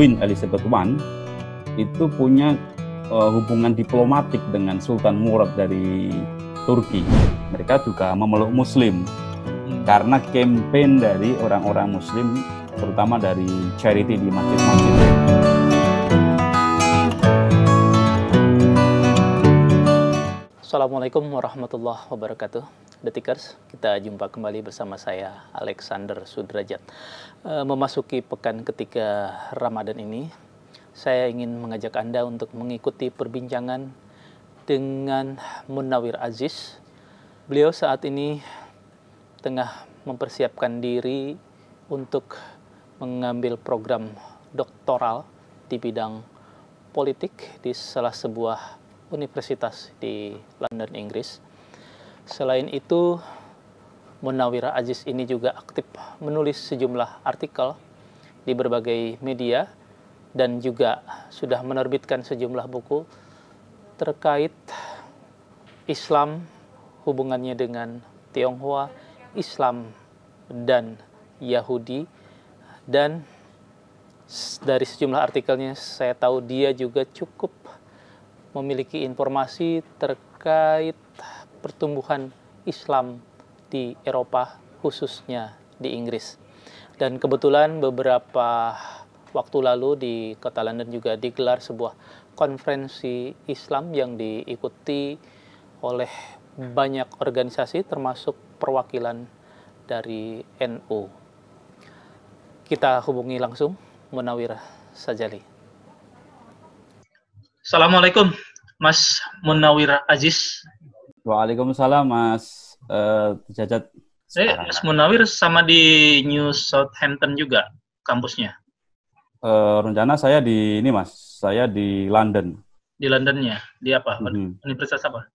Queen Elizabeth I itu punya hubungan diplomatik dengan Sultan Murad dari Turki. Mereka juga memeluk Muslim karena campaign dari orang-orang Muslim, terutama dari charity di masjid-masjid. Assalamualaikum warahmatullahi wabarakatuh. Detikers, kita jumpa kembali bersama saya Alexander Sudrajat. Memasuki pekan ketiga Ramadan ini, saya ingin mengajak Anda untuk mengikuti perbincangan dengan Munawir Aziz. Beliau saat ini tengah mempersiapkan diri untuk mengambil program doktoral di bidang politik di salah sebuah universitas di London, Inggris. Selain itu, Munawir Aziz ini juga aktif menulis sejumlah artikel di berbagai media dan juga sudah menerbitkan sejumlah buku terkait Islam, hubungannya dengan Tionghoa, Islam dan Yahudi. Dan dari sejumlah artikelnya saya tahu dia juga cukup memiliki informasi terkait pertumbuhan Islam di Eropa, khususnya di Inggris. Dan kebetulan beberapa waktu lalu di kota London juga digelar sebuah konferensi Islam yang diikuti oleh banyak organisasi termasuk perwakilan dari NU. Kita hubungi langsung Munawir Sajali. Assalamualaikum, Mas Munawir Aziz. Waalaikumsalam, Mas Jajat. Mas Munawir sama di New Southampton juga kampusnya? Rencana saya di ini, Mas. Saya di London. Di Londonnya? Di apa? Universitas apa?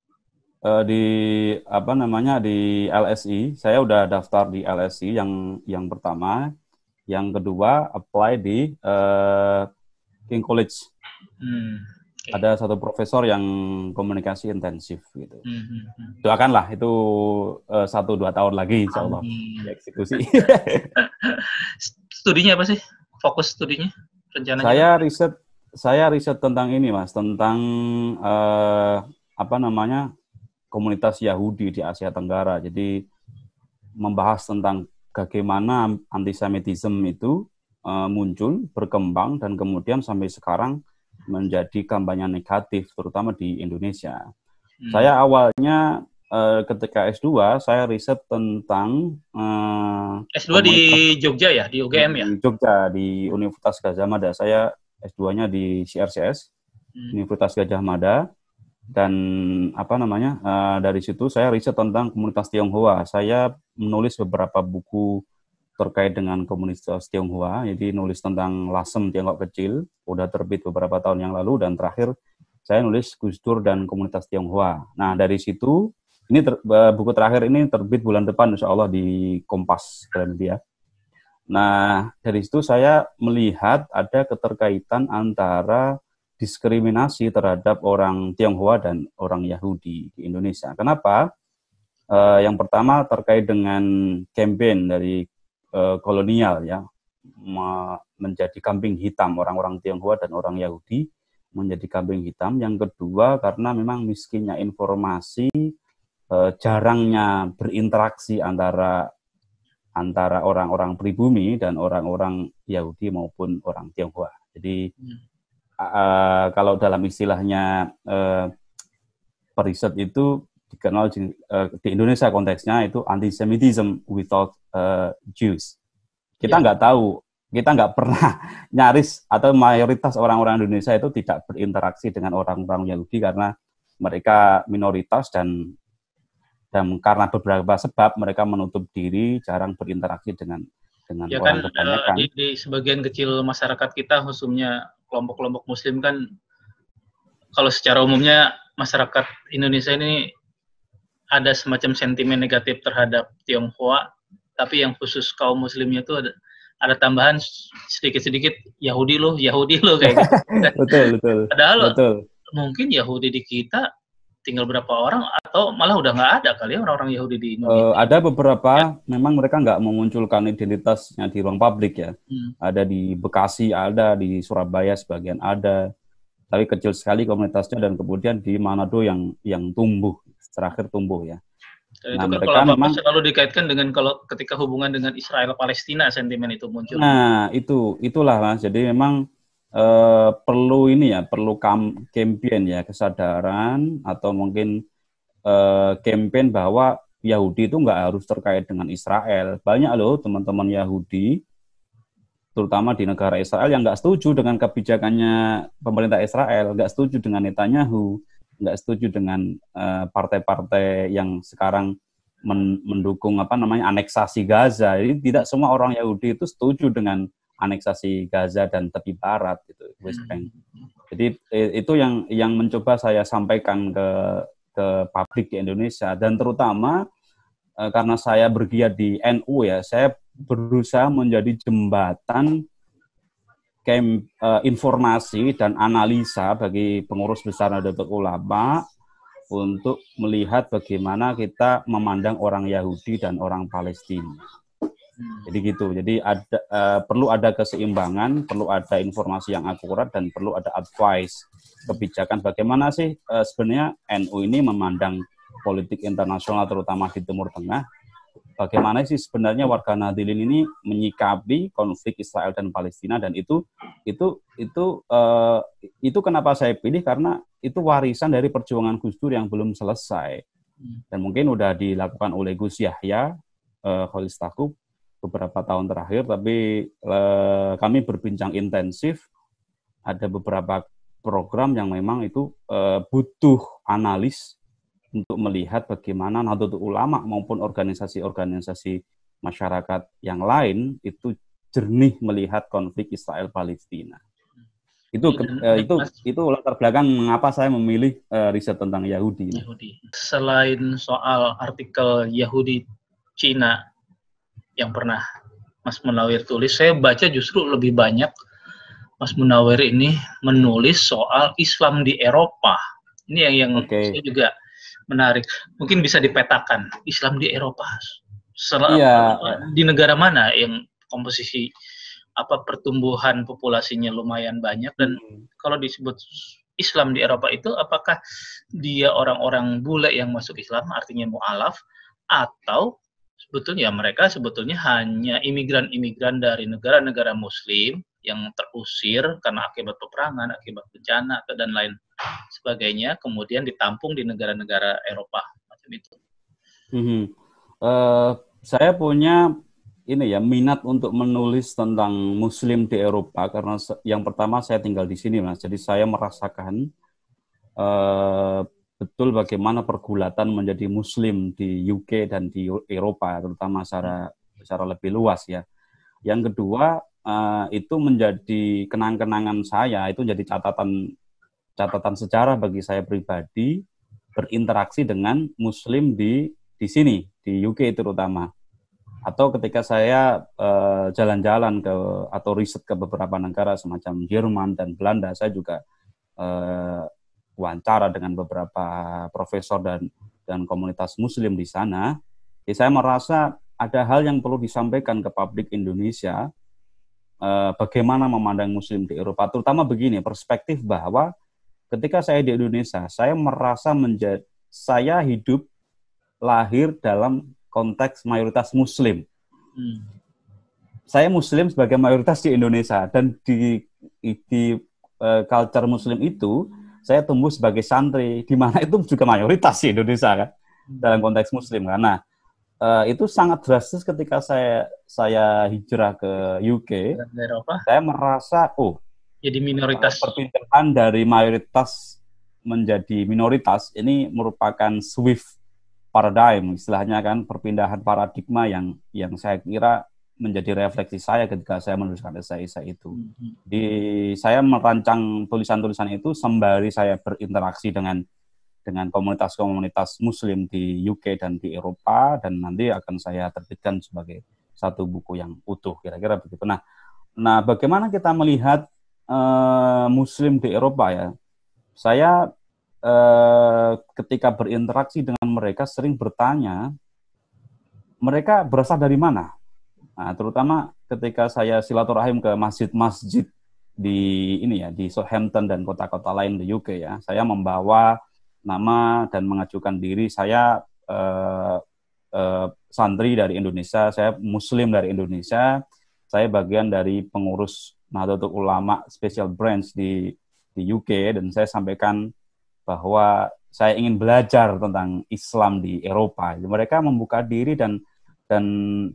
Di LSE. Saya udah daftar di LSE yang pertama. Yang kedua apply di King College. Okay. Ada satu profesor yang komunikasi intensif gitu. Doakanlah itu 1-2 tahun lagi insya Allah dieksekusi. Studinya apa sih? Fokus studinya? Rencananya? Saya riset tentang ini, Mas, tentang komunitas Yahudi di Asia Tenggara. Jadi membahas tentang bagaimana antisemitisme itu muncul, berkembang, dan kemudian sampai sekarang menjadi kampanye negatif, terutama di Indonesia. Saya awalnya ketika S2, saya riset tentang S2 di Jogja ya, di UGM ya? Di Jogja, di Universitas Gadjah Mada. Saya S2-nya di CRCS, Universitas Gadjah Mada. Dan dari situ saya riset tentang komunitas Tionghoa. Saya menulis beberapa buku terkait dengan komunitas Tionghoa, jadi nulis tentang Lasem Tiongkok Kecil, udah terbit beberapa tahun yang lalu, dan terakhir saya nulis Gus Dur dan komunitas Tionghoa. Nah, dari situ, buku terakhir ini terbit bulan depan, insya Allah di Kompas Gramedia. Nah, dari situ saya melihat ada keterkaitan antara diskriminasi terhadap orang Tionghoa dan orang Yahudi di Indonesia. Kenapa? Yang pertama terkait dengan campaign dari kolonial ya, menjadi kambing hitam orang-orang Tionghoa dan orang Yahudi menjadi kambing hitam. Yang kedua karena memang miskinnya informasi, jarangnya berinteraksi antara orang-orang pribumi dan orang-orang Yahudi maupun orang Tionghoa. Jadi kalau dalam istilahnya periset itu dikenal di Indonesia konteksnya itu antisemitism without Jews. Kita nggak tahu, kita nggak pernah nyaris atau mayoritas orang-orang Indonesia itu tidak berinteraksi dengan orang-orang Yahudi karena mereka minoritas dan karena beberapa sebab mereka menutup diri, jarang berinteraksi dengan ya orang kan, kebanyakan. Di sebagian kecil masyarakat kita, khususnya kelompok-kelompok Muslim kan, kalau secara umumnya masyarakat Indonesia ini ada semacam sentimen negatif terhadap Tionghoa, tapi yang khusus kaum Muslimnya itu ada tambahan sedikit-sedikit Yahudi loh kayak gitu. Betul. Padahal mungkin Yahudi di kita tinggal berapa orang atau malah udah nggak ada kali ya orang-orang Yahudi di Indonesia? Ada beberapa, memang mereka nggak memunculkan identitasnya di ruang publik ya. Ada di Bekasi, ada di Surabaya sebagian ada, tapi kecil sekali komunitasnya, dan kemudian di Manado yang tumbuh, terakhir tumbuh ya. Dan Nah, itu kan mereka kalau memang selalu dikaitkan dengan kalau ketika hubungan dengan Israel Palestina sentimen itu muncul. Nah, itulah Mas. Jadi memang perlu ini ya, perlu campaign ya, kesadaran atau mungkin campaign bahwa Yahudi itu nggak harus terkait dengan Israel. Banyak loh teman-teman Yahudi, terutama di negara Israel, yang nggak setuju dengan kebijakannya pemerintah Israel, nggak setuju dengan Netanyahu, nggak setuju dengan partai-partai yang sekarang mendukung aneksasi Gaza. Jadi tidak semua orang Yahudi itu setuju dengan aneksasi Gaza dan tepi barat gitu, West Bank. Jadi itu yang mencoba saya sampaikan ke publik di Indonesia, dan terutama karena saya bergiat di NU ya, saya berusaha menjadi jembatan informasi dan analisa bagi pengurus besar Nahdlatul Ulama untuk melihat bagaimana kita memandang orang Yahudi dan orang Palestina. Jadi gitu. Jadi perlu ada keseimbangan, perlu ada informasi yang akurat, dan perlu ada advice kebijakan bagaimana sih sebenarnya NU ini memandang politik internasional terutama di Timur Tengah. Bagaimana sih sebenarnya warga Nahdlin ini menyikapi konflik Israel dan Palestina, dan itu kenapa saya pilih, karena itu warisan dari perjuangan Gus Dur yang belum selesai, dan mungkin udah dilakukan oleh Gus Yahya Khalil Stakuf beberapa tahun terakhir, tapi kami berbincang intensif. Ada beberapa program yang memang itu butuh analis untuk melihat bagaimana Nahdlatul Ulama maupun organisasi-organisasi masyarakat yang lain itu jernih melihat konflik Israel Palestina. Itu latar belakang mengapa saya memilih riset tentang Yahudi. Selain soal artikel Yahudi Cina yang pernah Mas Munawir tulis, saya baca justru lebih banyak Mas Munawir ini menulis soal Islam di Eropa. Ini yang saya juga menarik. Mungkin bisa dipetakan Islam di Eropa. Di negara mana yang komposisi pertumbuhan populasinya lumayan banyak, dan kalau disebut Islam di Eropa itu apakah dia orang-orang bule yang masuk Islam artinya mu'alaf, atau sebetulnya mereka hanya imigran-imigran dari negara-negara Muslim yang terusir karena akibat peperangan, akibat bencana, dan lain sebagainya, kemudian ditampung di negara-negara Eropa macam itu. Saya punya minat untuk menulis tentang Muslim di Eropa karena yang pertama saya tinggal di sini, Mas. Jadi saya merasakan betul bagaimana pergulatan menjadi Muslim di UK dan di Eropa, terutama secara lebih luas ya. Yang kedua, itu menjadi kenang-kenangan saya, itu jadi catatan sejarah bagi saya pribadi berinteraksi dengan Muslim di sini, di UK terutama. Atau ketika saya jalan-jalan atau riset ke beberapa negara semacam Jerman dan Belanda, saya juga wawancara dengan beberapa profesor dan komunitas Muslim di sana. Jadi saya merasa ada hal yang perlu disampaikan ke publik Indonesia, bagaimana memandang Muslim di Eropa, terutama begini, perspektif bahwa ketika saya di Indonesia, saya merasa saya hidup lahir dalam konteks mayoritas Muslim. Saya Muslim sebagai mayoritas di Indonesia, dan di culture Muslim itu saya tumbuh sebagai santri, di mana itu juga mayoritas di Indonesia kan, dalam konteks Muslim. Karena itu sangat drastis ketika saya hijrah ke UK. Saya merasa jadi minoritas. Perpindahan dari mayoritas menjadi minoritas ini merupakan shift paradigm, istilahnya kan, perpindahan paradigma yang saya kira menjadi refleksi saya ketika saya menuliskan esai-esai itu. Jadi saya merancang tulisan-tulisan itu sembari saya berinteraksi dengan komunitas-komunitas Muslim di UK dan di Eropa, dan nanti akan saya terbitkan sebagai satu buku yang utuh, kira-kira begitu. Nah, bagaimana kita melihat Muslim di Eropa ya? Saya ketika berinteraksi dengan mereka sering bertanya, mereka berasal dari mana? Nah, terutama ketika saya silaturahim ke masjid-masjid di Southampton dan kota-kota lain di UK ya, saya membawa nama dan mengajukan diri saya santri dari Indonesia, saya Muslim dari Indonesia, saya bagian dari pengurus Nahdlatul Ulama Special Branch di UK, dan saya sampaikan bahwa saya ingin belajar tentang Islam di Eropa. Mereka membuka diri dan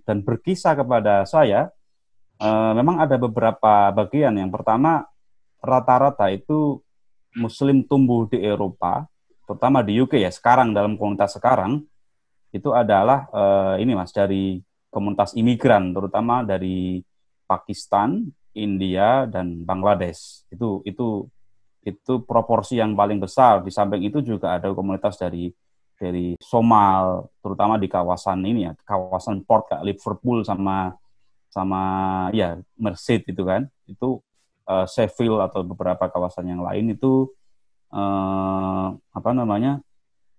berkisah kepada saya. Memang ada beberapa bagian. Yang pertama, rata-rata itu Muslim tumbuh di Eropa, terutama di UK ya. Sekarang dalam komunitas sekarang itu adalah ini Mas, dari komunitas imigran, terutama dari Pakistan, India, dan Bangladesh. Itu proporsi yang paling besar. Di samping itu juga ada komunitas dari Somal, terutama di kawasan ini ya, kawasan port kayak Liverpool sama ya Merseyside itu kan. Itu Sheffield atau beberapa kawasan yang lain itu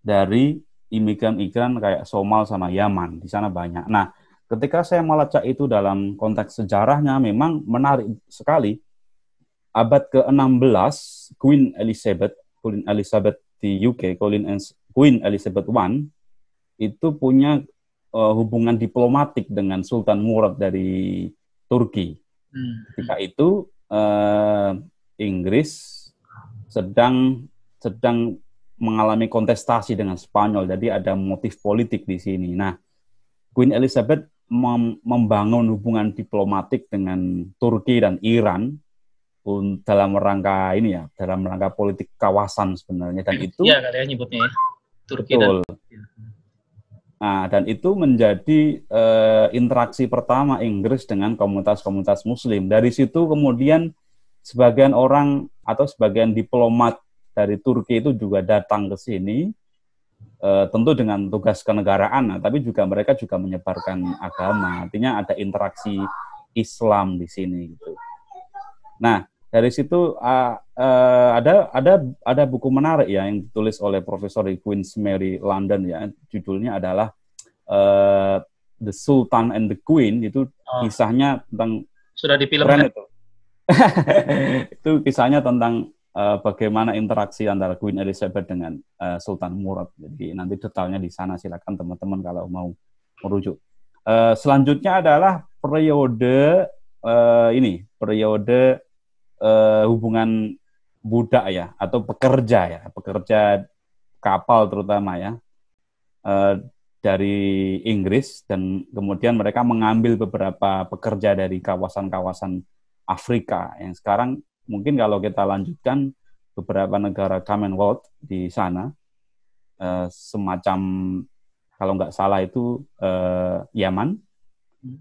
dari imigran kayak Somal sama Yaman. Di sana banyak. Nah, ketika saya melacak itu dalam konteks sejarahnya, memang menarik sekali. Abad ke-16, Queen Elizabeth di UK, Queen Elizabeth I, itu punya hubungan diplomatik dengan Sultan Murad dari Turki. Ketika itu Inggris sedang mengalami kontestasi dengan Spanyol, jadi ada motif politik di sini. Nah, Queen Elizabeth membangun hubungan diplomatik dengan Turki dan Iran dalam rangka politik kawasan sebenarnya, dan itu ya kalian nyebutnya ya, Turki betul. Dan Nah, dan itu menjadi interaksi pertama Inggris dengan komunitas-komunitas Muslim. Dari situ kemudian sebagian orang atau sebagian diplomat dari Turki itu juga datang ke sini, tentu dengan tugas kenegaraan, tapi juga mereka juga menyebarkan agama. Artinya ada interaksi Islam di sini gitu. Nah, dari situ ada buku menarik ya yang ditulis oleh Profesor di Queen's Mary London ya, judulnya adalah The Sultan and the Queen. Itu kisahnya tentang, sudah difilmkan itu. Itu kisahnya tentang bagaimana interaksi antara Queen Elizabeth dengan Sultan Murad. Jadi nanti detailnya di sana, silakan teman-teman kalau mau merujuk. Selanjutnya adalah periode hubungan budak ya, atau pekerja kapal terutama ya, dari Inggris, dan kemudian mereka mengambil beberapa pekerja dari kawasan-kawasan Afrika yang sekarang mungkin kalau kita lanjutkan beberapa negara Commonwealth di sana, semacam kalau nggak salah itu Yaman,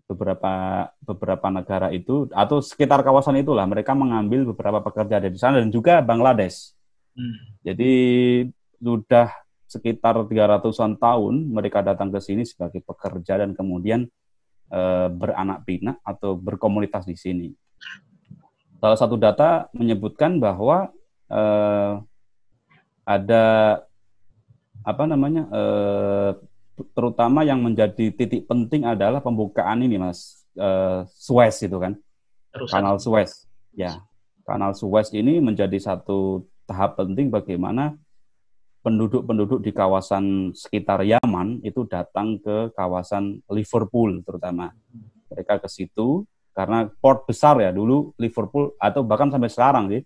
beberapa negara itu atau sekitar kawasan itulah mereka mengambil beberapa pekerja dari sana, dan juga Bangladesh. Jadi sudah sekitar 300-an tahun mereka datang ke sini sebagai pekerja dan kemudian beranak pinak atau berkomunitas di sini. Salah satu data menyebutkan bahwa ada terutama yang menjadi titik penting adalah pembukaan ini Mas, Suez itu kan, Kanal Suez. Ya, Kanal Suez ini menjadi satu tahap penting bagaimana penduduk-penduduk di kawasan sekitar Yaman itu datang ke kawasan Liverpool terutama. Mereka ke situ karena port besar ya dulu Liverpool, atau bahkan sampai sekarang sih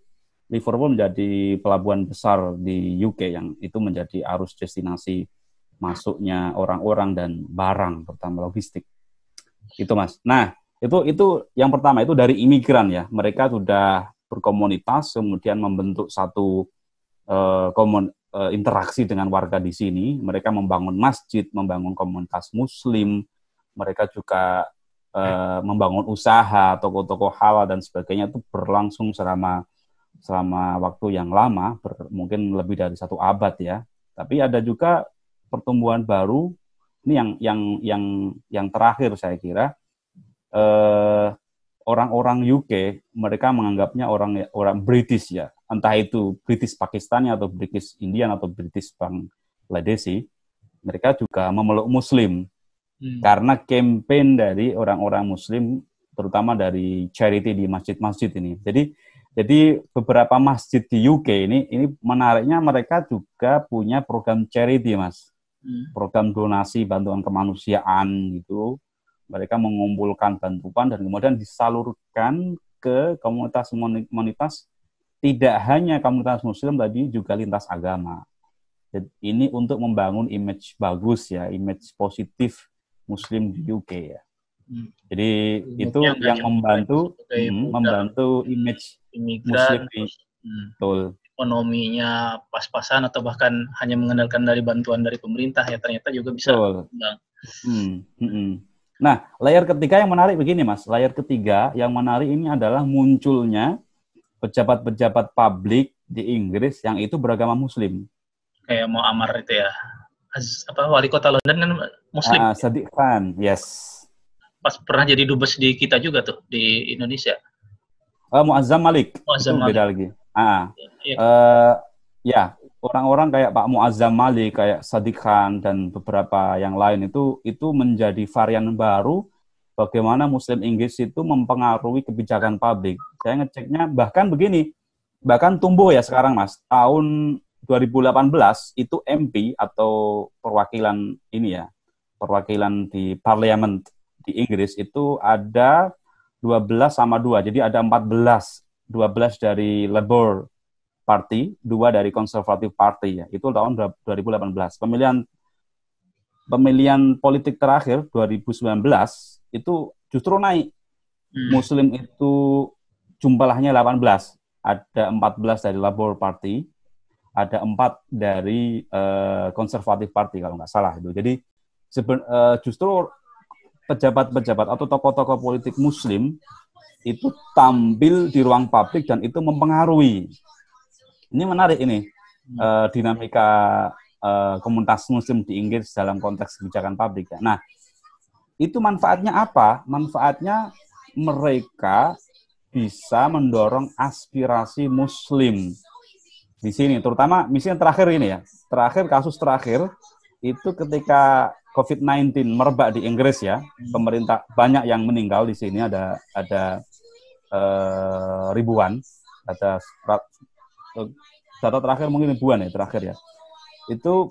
Liverpool menjadi pelabuhan besar di UK yang itu menjadi arus destinasi masuknya orang-orang dan barang, terutama logistik. Itu Mas. Nah, itu yang pertama, itu dari imigran ya. Mereka sudah berkomunitas, kemudian membentuk satu interaksi dengan warga di sini. Mereka membangun masjid, membangun komunitas Muslim. Mereka juga membangun usaha, toko-toko halal dan sebagainya. Itu berlangsung selama waktu yang lama, mungkin lebih dari 1 abad ya. Tapi ada juga pertumbuhan baru ini yang terakhir saya kira, orang-orang UK mereka menganggapnya orang British ya, entah itu British Pakistani atau British Indian atau British Bangladeshi, mereka juga memeluk Muslim karena campaign dari orang-orang Muslim, terutama dari charity di masjid-masjid ini. Jadi beberapa masjid di UK ini menariknya mereka juga punya program charity, Mas. Program donasi bantuan kemanusiaan gitu. Mereka mengumpulkan bantuan dan kemudian disalurkan ke komunitas-komunitas, tidak hanya komunitas Muslim, tapi juga lintas agama. Jadi ini untuk membangun image bagus ya, image positif Muslim di UK ya. Jadi itu yang membantu image imigran, Muslim di betul. Ekonominya pas-pasan atau bahkan hanya mengandalkan dari bantuan dari pemerintah ya, ternyata juga bisa berkembang. Nah, layar ketiga yang menarik begini, Mas. Layar ketiga yang menarik ini adalah munculnya pejabat-pejabat publik di Inggris yang itu beragama Muslim. Kayak Muammar itu ya. Wali kota London kan Muslim. Sadiq Khan, yes. Pas pernah jadi dubes di kita juga tuh, di Indonesia. Muazzam Malik. Itu beda lagi. Ya, orang-orang kayak Pak Muazzam Malik, kayak Sadiq Khan dan beberapa yang lain itu menjadi varian baru bagaimana Muslim Inggris itu mempengaruhi kebijakan publik. Saya ngeceknya bahkan tumbuh ya sekarang, Mas. Tahun 2018 itu MP atau perwakilan di parlemen di Inggris itu ada 12-2. Jadi ada 12 dari Labour Party, 2 dari Conservative Party ya. Itu tahun 2018. Pemilihan politik terakhir 2019 itu justru naik. Muslim itu jumlahnya 18. Ada 14 dari Labour Party, ada 4 dari Conservative Party kalau nggak salah itu. Jadi justru pejabat-pejabat atau tokoh-tokoh politik Muslim itu tampil di ruang publik dan itu mempengaruhi. Ini menarik ini, dinamika komunitas Muslim di Inggris dalam konteks kebijakan publik. Nah, itu manfaatnya apa? Manfaatnya mereka bisa mendorong aspirasi Muslim di sini, terutama misalnya terakhir ini ya. Kasus terakhir itu ketika COVID-19 merebak di Inggris ya, pemerintah banyak yang meninggal di sini, ada ribuan, ada data terakhir mungkin ribuan ya terakhir ya. Itu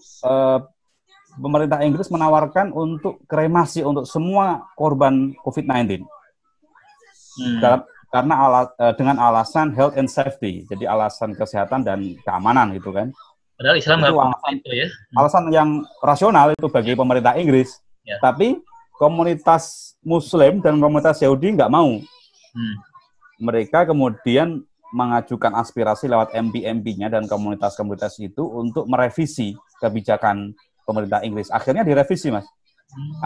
pemerintah Inggris menawarkan untuk kremasi untuk semua korban COVID-19 karena dengan alasan health and safety, jadi alasan kesehatan dan keamanan gitu kan. Padahal Islam itu alasan yang rasional itu bagi pemerintah Inggris. Ya. Tapi komunitas Muslim dan komunitas Yahudi nggak mau. Mereka kemudian mengajukan aspirasi lewat MP-MP-nya dan komunitas-komunitas itu untuk merevisi kebijakan pemerintah Inggris. Akhirnya direvisi, Mas.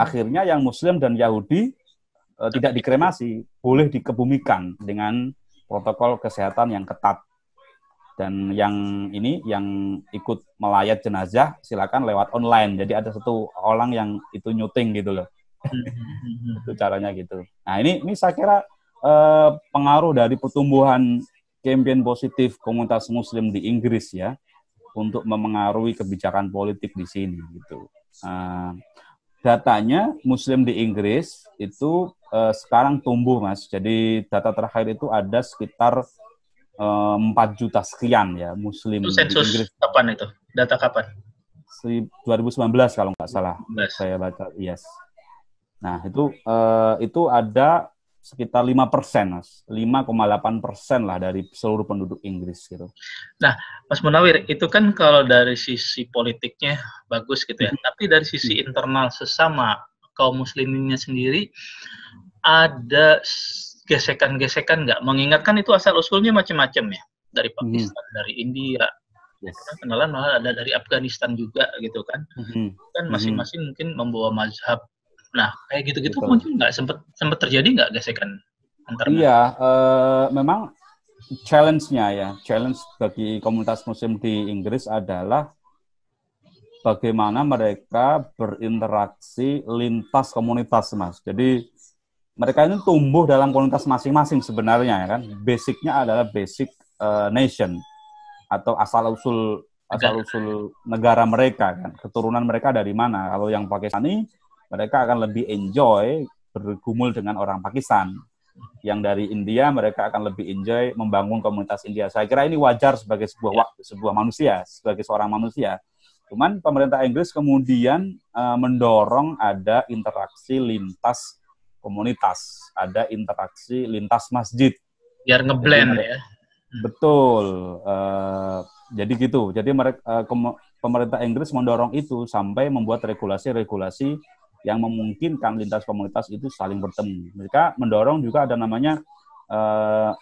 Akhirnya yang Muslim dan Yahudi tidak dikremasi, boleh dikebumikan dengan protokol kesehatan yang ketat. Dan yang ikut melayat jenazah silakan lewat online. Jadi ada satu orang yang itu nyuting gitu loh. Itu caranya gitu. Nah ini saya kira pengaruh dari pertumbuhan campaign positif komunitas Muslim di Inggris ya untuk memengaruhi kebijakan politik di sini gitu. Datanya Muslim di Inggris itu sekarang tumbuh, Mas. Jadi data terakhir itu ada sekitar 4 juta sekian ya Muslim itu sensus di Inggris. Kapan itu? Data kapan? 2019 kalau nggak salah. Saya baca, yes. Nah itu ada sekitar 5%, Mas. 5,8% lah dari seluruh penduduk Inggris gitu. Nah, Mas Munawir, itu kan kalau dari sisi politiknya bagus gitu ya. Tapi dari sisi internal sesama kaum musliminnya sendiri ada gesekan-gesekan nggak? Mengingatkan itu asal-usulnya macam-macam ya. Dari Pakistan, dari India. Yes. Kenalan malah ada dari Afghanistan juga gitu kan. Kan masing-masing mungkin membawa mazhab. Nah, kayak gitu-gitu muncul nggak? Sempat terjadi nggak gesekan antar? Iya, memang challenge bagi komunitas Muslim di Inggris adalah bagaimana mereka berinteraksi lintas komunitas, Mas. Jadi mereka ini tumbuh dalam komunitas masing-masing sebenarnya, ya kan. Basicnya adalah basic nation. atau asal-usul negara mereka kan, keturunan mereka dari mana. Kalau yang Pakistani, mereka akan lebih enjoy bergumul dengan orang Pakistan. Yang dari India, mereka akan lebih enjoy membangun komunitas India. Saya kira ini wajar sebagai sebuah manusia, sebagai seorang manusia. Cuman pemerintah Inggris kemudian mendorong ada interaksi lintas komunitas, ada interaksi lintas masjid. Biar ngeblend ya. Betul. Jadi gitu. Jadi pemerintah Inggris mendorong itu sampai membuat regulasi-regulasi yang memungkinkan lintas komunitas itu saling bertemu. Mereka mendorong juga ada namanya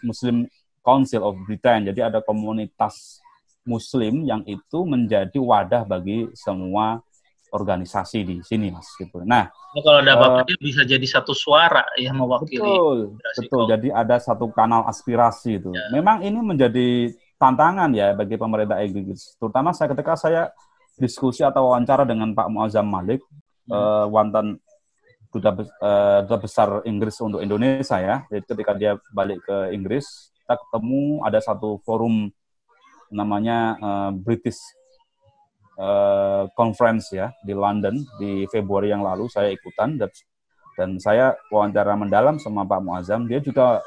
Muslim Council of Britain. Jadi ada komunitas Muslim yang itu menjadi wadah bagi semua organisasi di sini, Mas. Gitu. Nah, kalau ada apa-apa bisa jadi satu suara yang mewakili. Betul. Jadi ada satu kanal aspirasi itu. Ya. Memang ini menjadi tantangan ya bagi pemerintah Inggris. Terutama ketika saya diskusi atau wawancara dengan Pak Muazzam Malik, mantan duta besar Inggris untuk Indonesia ya. Jadi ketika dia balik ke Inggris, kita ketemu ada satu forum namanya British Conference ya di London di Februari yang lalu. Saya ikutan dan saya wawancara mendalam sama Pak Muazzam. Dia juga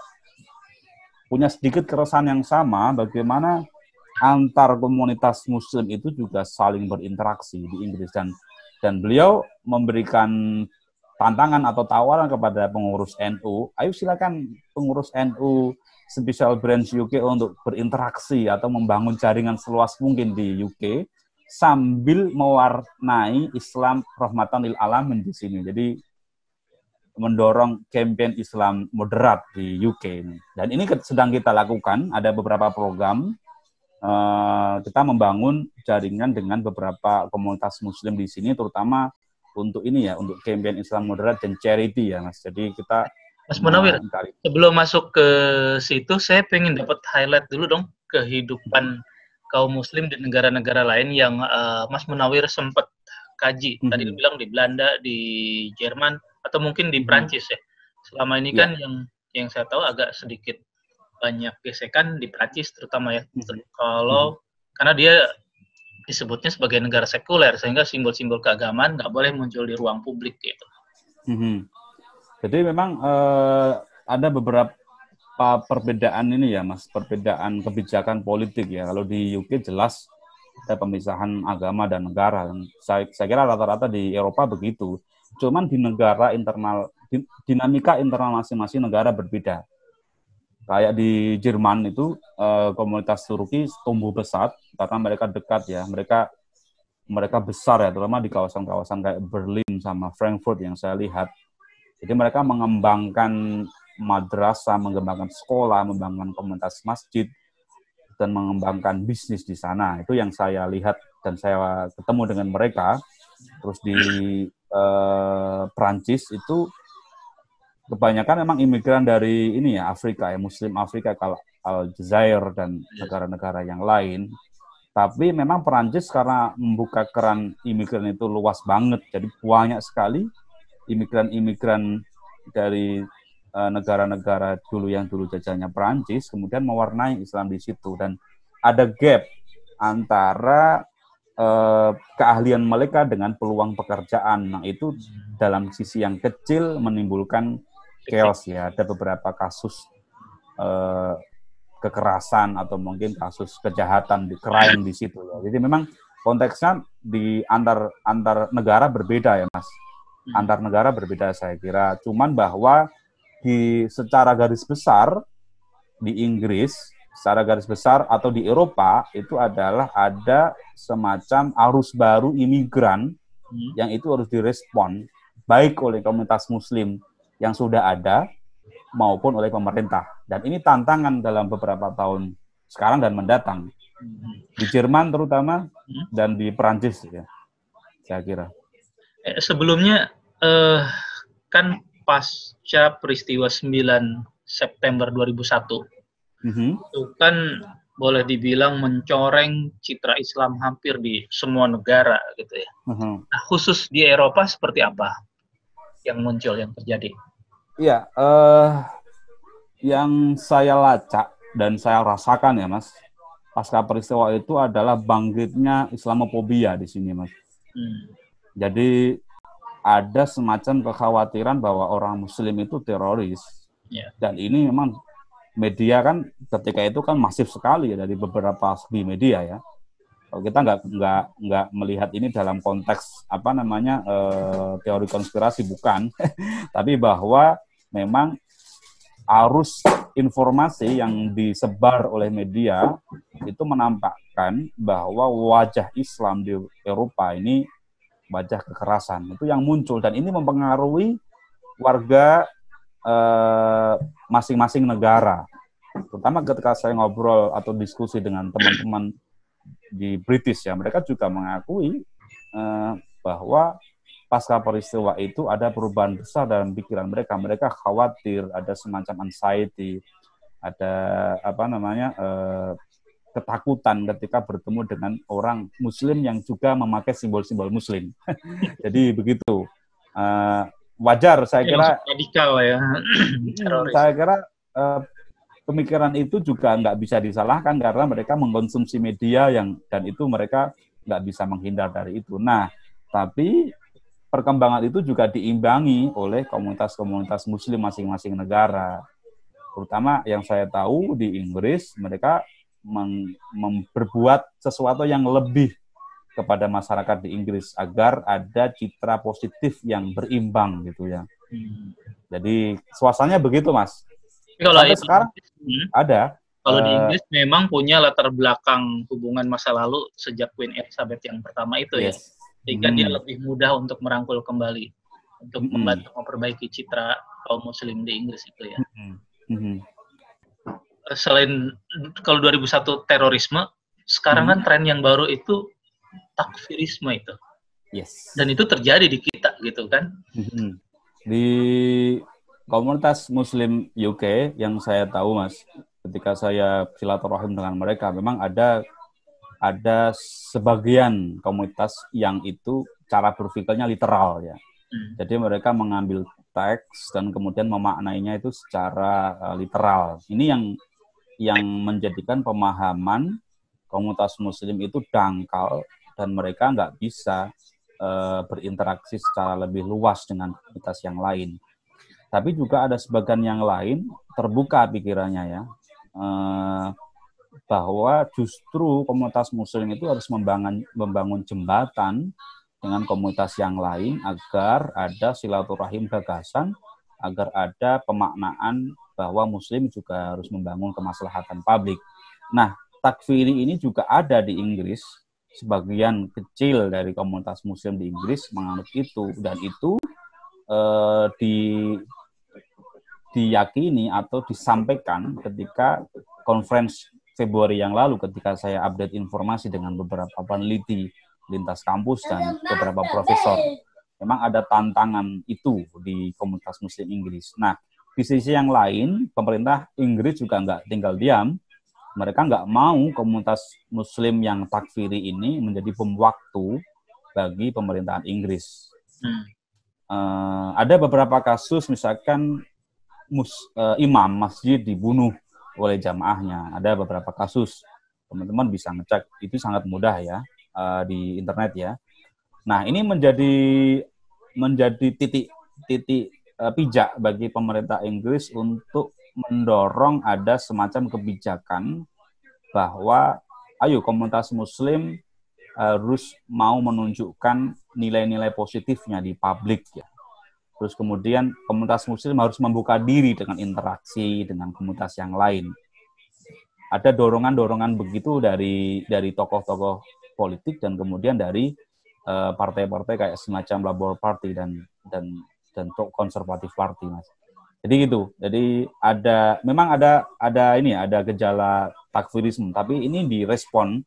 punya sedikit keresahan yang sama bagaimana antar komunitas Muslim itu juga saling berinteraksi di Inggris, dan beliau memberikan tantangan atau tawaran kepada pengurus NU, ayo silakan pengurus NU Special Branch UK untuk berinteraksi atau membangun jaringan seluas mungkin di UK sambil mewarnai Islam rahmatan lil alamin di sini. Jadi mendorong kampanye Islam moderat di UK ini. Dan ini sedang kita lakukan, ada beberapa program. Kita membangun jaringan dengan beberapa komunitas Muslim di sini, terutama untuk ini ya, untuk kampanye Islam moderat dan charity ya, Mas. Jadi kita Mas Munawir, sebelum masuk ke situ, saya pengen dapat highlight dulu dong kehidupan kaum Muslim di negara-negara lain yang Mas Munawir sempat kaji. Tadi bilang di Belanda, di Jerman, atau mungkin di Prancis ya. Selama ini kan yang saya tahu agak sedikit banyak gesekan di Prancis terutama ya. Karena dia disebutnya sebagai negara sekuler, sehingga simbol-simbol keagamaan nggak boleh muncul di ruang publik gitu. Jadi memang ada beberapa perbedaan ini ya, Mas, perbedaan kebijakan politik ya. Kalau di UK jelas ada pemisahan agama dan negara. Saya kira rata-rata di Eropa begitu. Cuman di negara internal, dinamika internal masing-masing negara berbeda. Kayak di Jerman itu komunitas Turki tumbuh pesat karena mereka dekat ya, mereka besar ya, terutama di kawasan-kawasan kayak Berlin sama Frankfurt yang saya lihat. Jadi mereka mengembangkan madrasah, mengembangkan sekolah, mengembangkan komunitas masjid, dan mengembangkan bisnis di sana. Itu yang saya lihat dan saya ketemu dengan mereka. Terus di Prancis itu kebanyakan memang imigran dari ini ya, Afrika ya, Muslim Afrika, Aljazair dan negara-negara yang lain. Tapi memang Perancis karena membuka keran imigran itu luas banget, jadi banyak sekali imigran-imigran dari negara-negara dulu yang dulu jajahnya Perancis, kemudian mewarnai Islam di situ. Dan ada gap antara keahlian mereka dengan peluang pekerjaan. Nah, itu dalam sisi yang kecil menimbulkan chaos ya. Ada beberapa kasus kekerasan atau mungkin kasus kejahatan di crime di situ ya. Jadi memang konteksnya di antar negara berbeda ya, Mas. Antar negara berbeda saya kira. Cuman bahwa secara garis besar di Inggris, secara garis besar atau di Eropa itu adalah ada semacam arus baru imigran yang itu harus direspon baik oleh komunitas Muslim yang sudah ada maupun oleh pemerintah. Dan ini tantangan dalam beberapa tahun sekarang dan mendatang. Di Jerman terutama dan di Perancis ya, saya kira. Sebelumnya kan pasca peristiwa 9 September 2001 itu kan boleh dibilang mencoreng citra Islam hampir di semua negara gitu ya. Nah, khusus di Eropa seperti apa yang muncul, yang terjadi? Iya, yang saya lacak dan saya rasakan ya, Mas, pasca peristiwa itu adalah bangkitnya Islamofobia di sini, Mas. Jadi ada semacam kekhawatiran bahwa orang Muslim itu teroris. Dan ini memang media kan ketika itu kan masif sekali ya, dari beberapa segi media ya. Kalau kita nggak melihat ini dalam konteks teori konspirasi, bukan, tapi bahwa memang arus informasi yang disebar oleh media itu menampakkan bahwa wajah Islam di Eropa ini wajah kekerasan itu yang muncul, dan ini mempengaruhi warga masing-masing negara. Terutama ketika saya ngobrol atau diskusi dengan teman-teman di British ya, mereka juga mengakui bahwa pasca peristiwa itu ada perubahan besar dalam pikiran mereka. Mereka khawatir, ada semacam anxiety, ada ketakutan ketika bertemu dengan orang Muslim yang juga memakai simbol-simbol Muslim. Jadi begitu. Wajar, saya kira. Radikal ya. Saya kira pemikiran itu juga nggak bisa disalahkan karena mereka mengkonsumsi media dan itu mereka nggak bisa menghindar dari itu. Nah, tapi perkembangan itu juga diimbangi oleh komunitas-komunitas Muslim masing-masing negara. Terutama yang saya tahu di Inggris, mereka berbuat sesuatu yang lebih kepada masyarakat di Inggris agar ada citra positif yang berimbang gitu ya. Jadi suasananya begitu, Mas. Kalau sampai sekarang ada. Kalau di Inggris memang punya latar belakang hubungan masa lalu sejak Queen Elizabeth yang pertama itu ya. Sehingga dia lebih mudah untuk merangkul kembali, untuk membantu memperbaiki citra kaum Muslim di Inggris itu ya. Selain kalau 2001 terorisme, sekarang kan tren yang baru itu takfirisme itu. Dan itu terjadi di kita gitu kan. Di komunitas Muslim UK yang saya tahu, Mas, ketika saya silaturahim dengan mereka, memang ada sebagian komunitas yang itu cara berpikirnya literal ya. Jadi mereka mengambil teks dan kemudian memaknainya itu secara literal. Ini yang menjadikan pemahaman komunitas Muslim itu dangkal dan mereka nggak bisa berinteraksi secara lebih luas dengan komunitas yang lain. Tapi juga ada sebagian yang lain terbuka pikirannya ya. Bahwa justru komunitas Muslim itu harus membangun jembatan dengan komunitas yang lain agar ada silaturahim gagasan, agar ada pemaknaan bahwa Muslim juga harus membangun kemaslahatan publik. Nah, takfiri ini juga ada di Inggris. Sebagian kecil dari komunitas Muslim di Inggris menganut itu, dan itu diyakini atau disampaikan ketika konferensi Februari yang lalu ketika saya update informasi dengan beberapa peneliti lintas kampus dan beberapa profesor. Memang ada tantangan itu di komunitas Muslim Inggris. Nah, di sisi yang lain, pemerintah Inggris juga nggak tinggal diam. Mereka nggak mau komunitas Muslim yang takfiri ini menjadi bom waktu bagi pemerintahan Inggris. Ada beberapa kasus, misalkan imam masjid dibunuh oleh jamaahnya. Ada beberapa kasus, teman-teman bisa ngecek, itu sangat mudah ya di internet ya. Nah, ini menjadi titik pijak bagi pemerintah Inggris untuk mendorong ada semacam kebijakan bahwa ayo komunitas Muslim harus mau menunjukkan nilai-nilai positifnya di publik ya. Terus kemudian komunitas Muslim harus membuka diri dengan interaksi dengan komunitas yang lain. Ada dorongan-dorongan begitu dari tokoh-tokoh politik dan kemudian dari partai-partai kayak semacam Labour Party dan Conservative Party, Mas. Jadi gitu. Jadi memang ada gejala takfirisme, tapi ini direspon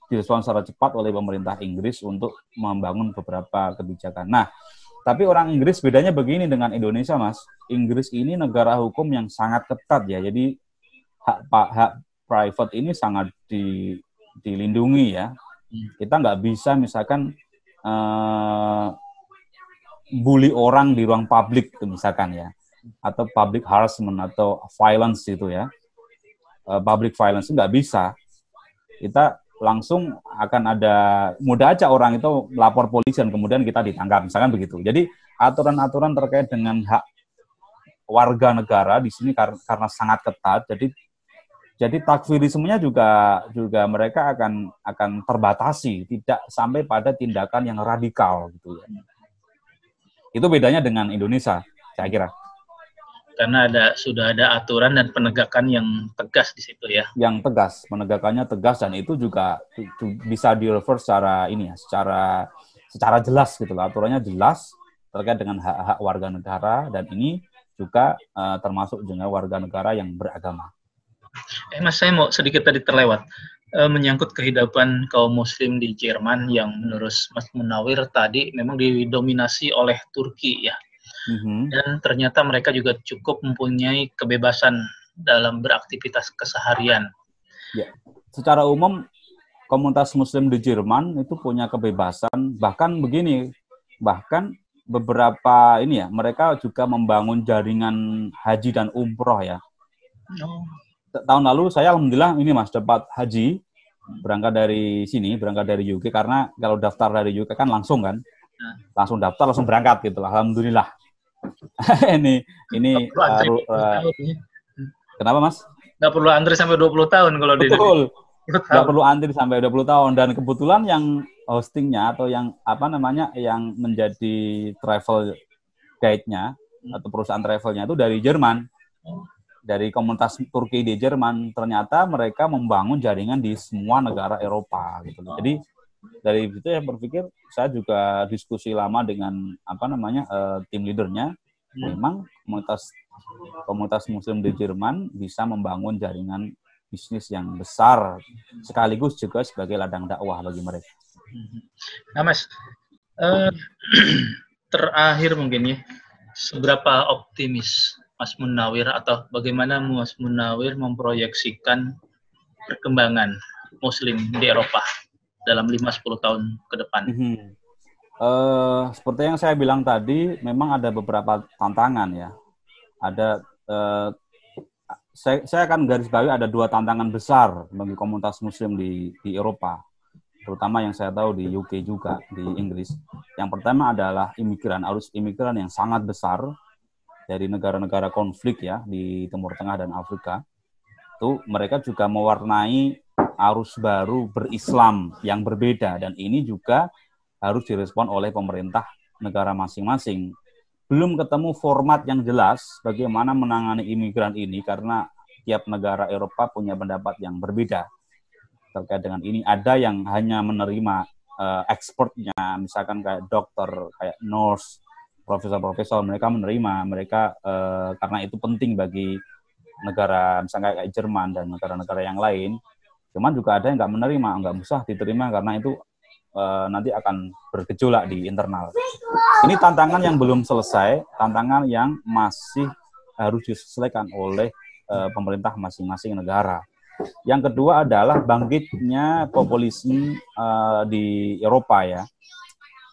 secara cepat oleh pemerintah Inggris untuk membangun beberapa kebijakan. Nah, tapi orang Inggris bedanya begini dengan Indonesia, Mas. Inggris ini negara hukum yang sangat ketat ya. Jadi hak private ini sangat dilindungi ya. Kita nggak bisa misalkan bully orang di ruang publik misalkan ya, atau public harassment atau violence itu ya. public violence, nggak bisa. Kita langsung akan ada, mudah aja orang itu melapor polisi dan kemudian kita ditangkap, misalkan begitu. Jadi aturan-aturan terkait dengan hak warga negara di sini karena sangat ketat, jadi takfirismenya juga mereka akan terbatasi, tidak sampai pada tindakan yang radikal gitu ya. Itu bedanya dengan Indonesia, saya kira. Karena sudah ada aturan dan penegakan yang tegas di situ ya. Yang tegas, penegakannya tegas, dan itu juga bisa di-reverse secara jelas gitu loh. Aturannya jelas terkait dengan hak-hak warga negara, dan ini juga termasuk juga warga negara yang beragama. Mas, saya mau sedikit tadi terlewat. Menyangkut kehidupan kaum muslim di Jerman yang menurut Mas Munawir tadi memang didominasi oleh Turki ya. Dan ternyata mereka juga cukup mempunyai kebebasan dalam beraktivitas keseharian. Ya, secara umum komunitas muslim di Jerman itu punya kebebasan, bahkan beberapa ini ya, mereka juga membangun jaringan haji dan umroh ya. Tahun lalu saya alhamdulillah ini Mas dapat haji, berangkat dari UK, karena kalau daftar dari UK kan langsung daftar langsung berangkat gitu lah, alhamdulillah. ini kenapa Mas? Nggak perlu antri sampai 20 tahun kalau di Betul. Nggak perlu antri sampai 20 tahun, dan kebetulan yang hostingnya atau yang yang menjadi travel guide-nya atau perusahaan travelnya itu dari Jerman. Dari komunitas Turki di Jerman, ternyata mereka membangun jaringan di semua negara Eropa gitu. Jadi dari itu saya berpikir, saya juga diskusi lama dengan tim leadernya, memang komunitas muslim di Jerman bisa membangun jaringan bisnis yang besar, sekaligus juga sebagai ladang dakwah bagi mereka. Nah Mas, terakhir mungkin ya, seberapa optimis Mas Munawir, atau bagaimana Mas Munawir memproyeksikan perkembangan Muslim di Eropa dalam 5-10 tahun ke depan? Seperti yang saya bilang tadi, memang ada beberapa tantangan ya. Saya akan garis bawahi ada 2 tantangan besar bagi komunitas Muslim di Eropa, terutama yang saya tahu di UK juga, di Inggris. Yang pertama adalah arus imigran yang sangat besar dari negara-negara konflik ya di Timur Tengah dan Afrika. Itu mereka juga mewarnai arus baru berislam yang berbeda, dan ini juga harus direspon oleh pemerintah negara masing-masing. Belum ketemu format yang jelas bagaimana menangani imigran ini, karena tiap negara Eropa punya pendapat yang berbeda terkait dengan ini. Ada yang hanya menerima ekspornya, misalkan kayak dokter, kayak nurse, profesor mereka menerima, karena itu penting bagi negara misalnya kayak Jerman dan negara-negara yang lain. Cuman juga ada yang nggak menerima, nggak usah diterima karena itu nanti akan bergejolak di internal. Ini tantangan yang belum selesai, tantangan yang masih harus diselesaikan oleh pemerintah masing-masing negara. Yang kedua adalah bangkitnya populisme di Eropa ya.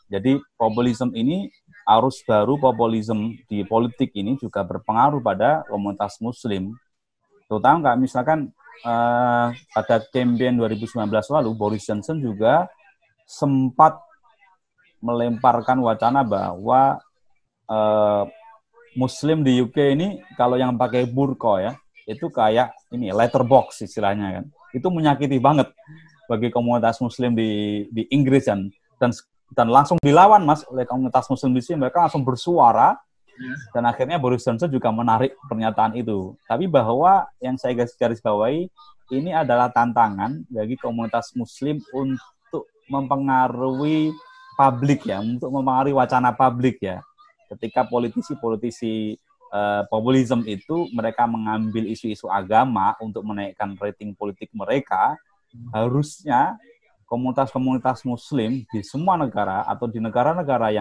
Jadi populisme ini, arus baru populisme di politik ini juga berpengaruh pada komunitas Muslim. Terutama kayak misalkan pada campaign 2019 lalu, Boris Johnson juga sempat melemparkan wacana bahwa Muslim di UK ini kalau yang pakai burqa ya, itu kayak ini letterbox istilahnya kan. Itu menyakiti banget bagi komunitas Muslim di Inggris, dan langsung dilawan Mas oleh komunitas Muslim di sini. Mereka langsung bersuara, dan akhirnya Boris Johnson juga menarik pernyataan itu. Tapi bahwa yang saya garis bawahi, ini adalah tantangan bagi komunitas Muslim untuk mempengaruhi publik ya, untuk mempengaruhi wacana publik ya. Ketika politisi populisme itu mereka mengambil isu-isu agama untuk menaikkan rating politik mereka, harusnya komunitas-komunitas Muslim di semua negara atau di negara-negara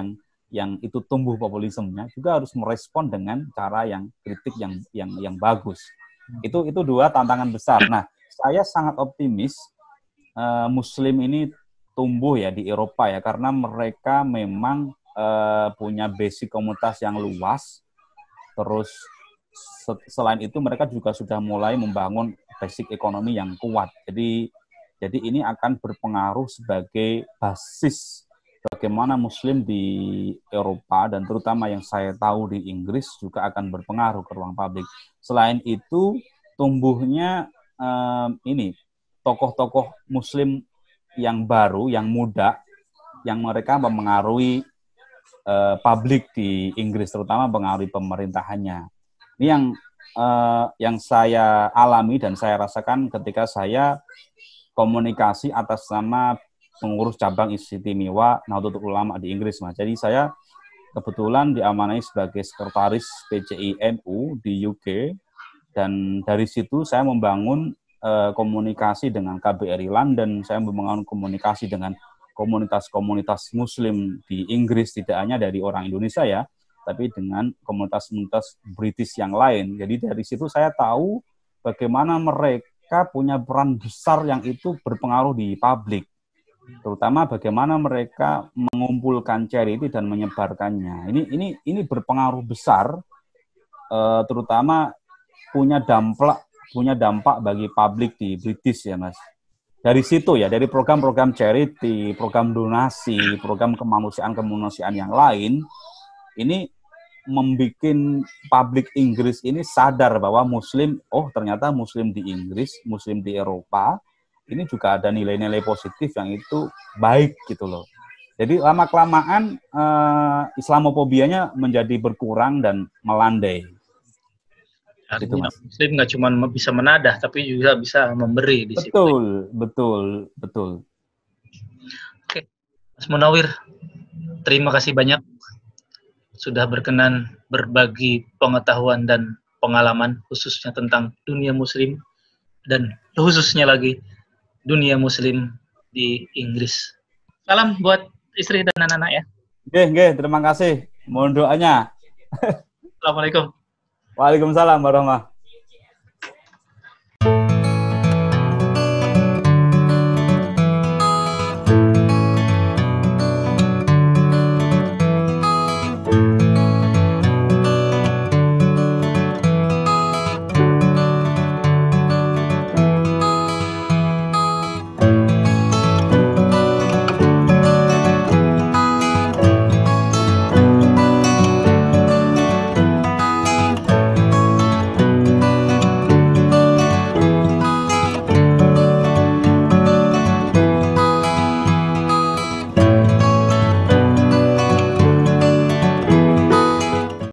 yang itu tumbuh populismenya juga harus merespon dengan cara yang kritik yang bagus. Itu 2 tantangan besar. Nah, saya sangat optimis Muslim ini tumbuh ya di Eropa ya, karena mereka memang punya basic komunitas yang luas. Terus selain itu mereka juga sudah mulai membangun basic ekonomi yang kuat. Jadi ini akan berpengaruh sebagai basis bagaimana Muslim di Eropa dan terutama yang saya tahu di Inggris juga akan berpengaruh ke ruang publik. Selain itu, tumbuhnya ini tokoh-tokoh Muslim yang baru, yang muda, yang mereka mempengaruhi publik di Inggris, terutama mempengaruhi pemerintahannya. Ini yang saya alami dan saya rasakan ketika saya komunikasi atas nama pengurus cabang Istimewa Nahdlatul Ulama di Inggris, Mas. Jadi saya kebetulan diamanai sebagai sekretaris PCI NU di UK, dan dari situ saya membangun komunikasi dengan KBRI London, saya membangun komunikasi dengan komunitas-komunitas Muslim di Inggris, tidak hanya dari orang Indonesia ya, tapi dengan komunitas-komunitas British yang lain. Jadi dari situ saya tahu bagaimana mereka punya peran besar yang itu berpengaruh di publik. Terutama bagaimana mereka mengumpulkan charity dan menyebarkannya. Ini berpengaruh besar, terutama punya dampak bagi publik di British ya, Mas. Dari situ ya, dari program-program charity, program donasi, program kemanusiaan yang lain, ini membuat publik Inggris ini sadar bahwa Muslim, ternyata Muslim di Inggris, Muslim di Eropa, ini juga ada nilai-nilai positif yang itu baik gitu loh. Jadi lama-kelamaan Islamofobianya menjadi berkurang dan melandai. Artinya gitu, Muslim nggak cuma bisa menadah, tapi juga bisa memberi di situ. Betul. Oke, Mas Munawir, terima kasih banyak sudah berkenan berbagi pengetahuan dan pengalaman khususnya tentang dunia Muslim dan khususnya lagi dunia Muslim di Inggris. Salam buat istri dan anak-anak ya. Oke, terima kasih. Mohon doanya. Assalamualaikum. Waalaikumsalam warahmatullahi wabarakatuh.